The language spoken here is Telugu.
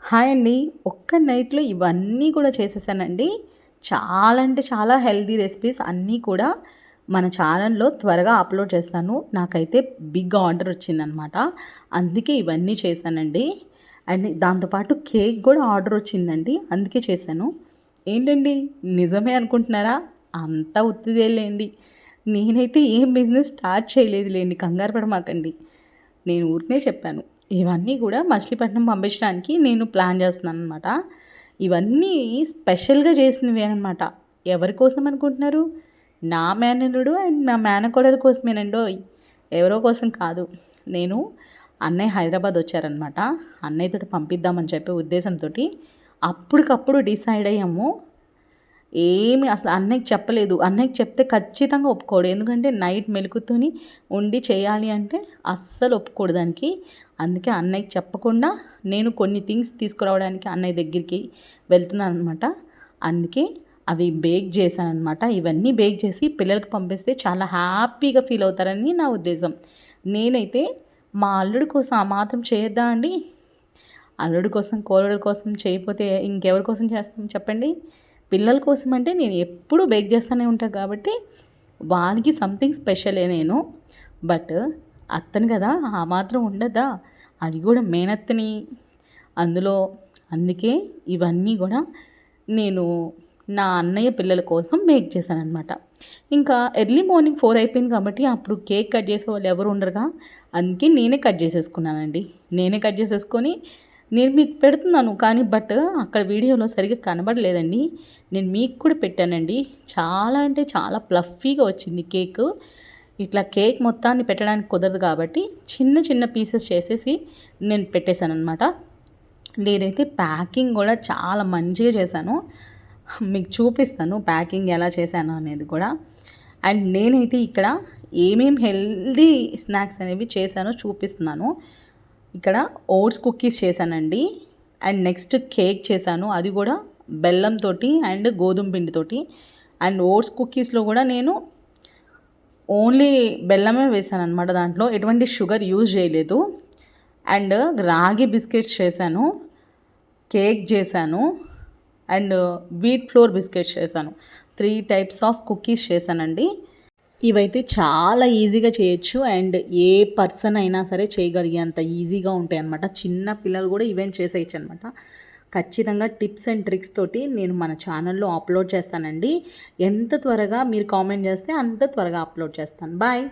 హాయ్ అండి. ఒక్క నైట్‌లో ఇవన్నీ కూడా చేసేసానండి. చాలా అంటే చాలా హెల్తీ రెసిపీస్ అన్నీ కూడా మన ఛానల్‌లో త్వరగా అప్‌లోడ్ చేస్తాను. నాకైతే బిగ్ ఆర్డర్ వచ్చిందనమాట. అందుకే ఇవన్నీ చేశానండి. అండ్ దాంతో పాటు కేక్ కూడా ఆర్డర్ వచ్చిందండి. అందుకే చేశాను. ఏంటండి నిజమే అనుకుంటున్నారా? అంతా ఉత్తిదేలేండి. నేనైతే ఏం బిజినెస్ స్టార్ట్ చేయలేదులెండి. కంగారు పడమాకండి. నేను ఊరికనే చెప్పాను. ఇవన్నీ కూడా మచిలీపట్నం పంపించడానికి నేను ప్లాన్ చేస్తున్నాననమాట. ఇవన్నీ స్పెషల్‌గా చేసినవే అనమాట. ఎవరి కోసం అనుకుంటున్నారు? నా మేనల్లుడు అండ్ నా మేనకోడలు కోసమేనండోయ్! ఎవరో కోసం కాదు. నేను అన్నయ్య హైదరాబాద్ వచ్చారనమాట. అన్నయ్యతోటి పంపిద్దామని చెప్పే ఉద్దేశంతోటి అప్పటికప్పుడు డిసైడ్ అయ్యాము. ఏమి అసలు అన్నయ్యకి చెప్పలేదు. అన్నయ్యకి చెప్తే ఖచ్చితంగా ఒప్పుకోడు. ఎందుకంటే నైట్ మెలుకువతోని ఉండి చేయాలి అంటే అస్సలు ఒప్పుకోడు దానికి. అందుకే అన్నయ్యకి చెప్పకుండా నేను కొన్ని థింగ్స్ తీసుకురావడానికి అన్నయ్య దగ్గరికి వెళ్తున్నాననమాట. అందుకే అవి బేక్ చేశాననమాట. ఇవన్నీ బేక్ చేసి పిల్లలకి పంపిస్తే చాలా హ్యాపీగా ఫీల్ అవుతారని నా ఉద్దేశం. నేనైతే మా అల్లుడి కోసం ఆ మాత్రం చేయొద్దా అండి? అల్లుడి కోసం, కోడలు కోసం చేయకపోతే ఇంకెవరి కోసం చేస్తాం చెప్పండి? పిల్లల కోసం అంటే నేను ఎప్పుడూ బేక్ చేస్తూనే ఉంటాను కాబట్టి వానికి సంథింగ్ స్పెషలే నేను. బట్ అత్తను కదా ఆ మాత్రం ఉండదా? అది కూడా మేనత్తని అందులో. అందుకే ఇవన్నీ కూడా నేను నా అన్నయ్య పిల్లల కోసం బేక్ చేశాననమాట. ఇంకా ఎర్లీ మార్నింగ్ 4 అయిపోయింది కాబట్టి అప్పుడు కేక్ కట్ చేసే వాళ్ళు ఎవరు ఉండరుగా. అందుకే నేనే కట్ చేసేసుకున్నానండి. నేనే కట్ చేసేసుకొని నేను మీకు పెడుతున్నాను కానీ అక్కడ వీడియోలో సరిగ్గా కనబడలేదండి. నేను మీకు కూడా పెట్టానండి. చాలా అంటే చాలా ప్లఫీగా వచ్చింది కేకు. ఇట్లా కేక్ మొత్తాన్ని పెట్టడానికి కుదరదు కాబట్టి చిన్న చిన్న పీసెస్ చేసేసి నేను పెట్టేశాననమాట. నేనైతే ప్యాకింగ్ కూడా చాలా మంచిగా చేశాను. మీకు చూపిస్తాను ప్యాకింగ్ ఎలా చేశాను అనేది కూడా. అండ్ నేనైతే ఇక్కడ ఏమేమి హెల్దీ స్నాక్స్ అనేవి చేశానో చూపిస్తున్నాను. ఇక్కడ ఓట్స్ కుకీస్ చేశానండి. అండ్ నెక్స్ట్ కేక్ చేశాను. అది కూడా బెల్లంతో అండ్ గోధుమ పిండితోటి. అండ్ ఓట్స్ కుకీస్లో కూడా నేను ఓన్లీ బెల్లమే వేసాను అనమాట. దాంట్లో ఎటువంటి షుగర్ యూజ్ చేయలేదు. అండ్ రాగి బిస్కెట్స్ చేశాను, కేక్ చేశాను అండ్ వీట్ ఫ్లోర్ బిస్కెట్స్ చేశాను. 3 టైప్స్ ఆఫ్ కుకీస్ చేశానండి. ఇవైతే చాలా ఈజీగా చేయొచ్చు అండ్ ఏ పర్సన్ అయినా సరే చేయగలిగేంత ఈజీగా ఉంటాయి అన్నమాట. చిన్న పిల్లలు కూడా ఈవెన్ చేసేయచ్చు అనమాట. ఖచ్చితంగా టిప్స్ అండ్ ట్రిక్స్ తోటి నేను మన ఛానల్లో అప్లోడ్ చేస్తానండి. ఎంత త్వరగా మీరు కామెంట్ చేస్తే అంత త్వరగా అప్లోడ్ చేస్తాను. బాయ్.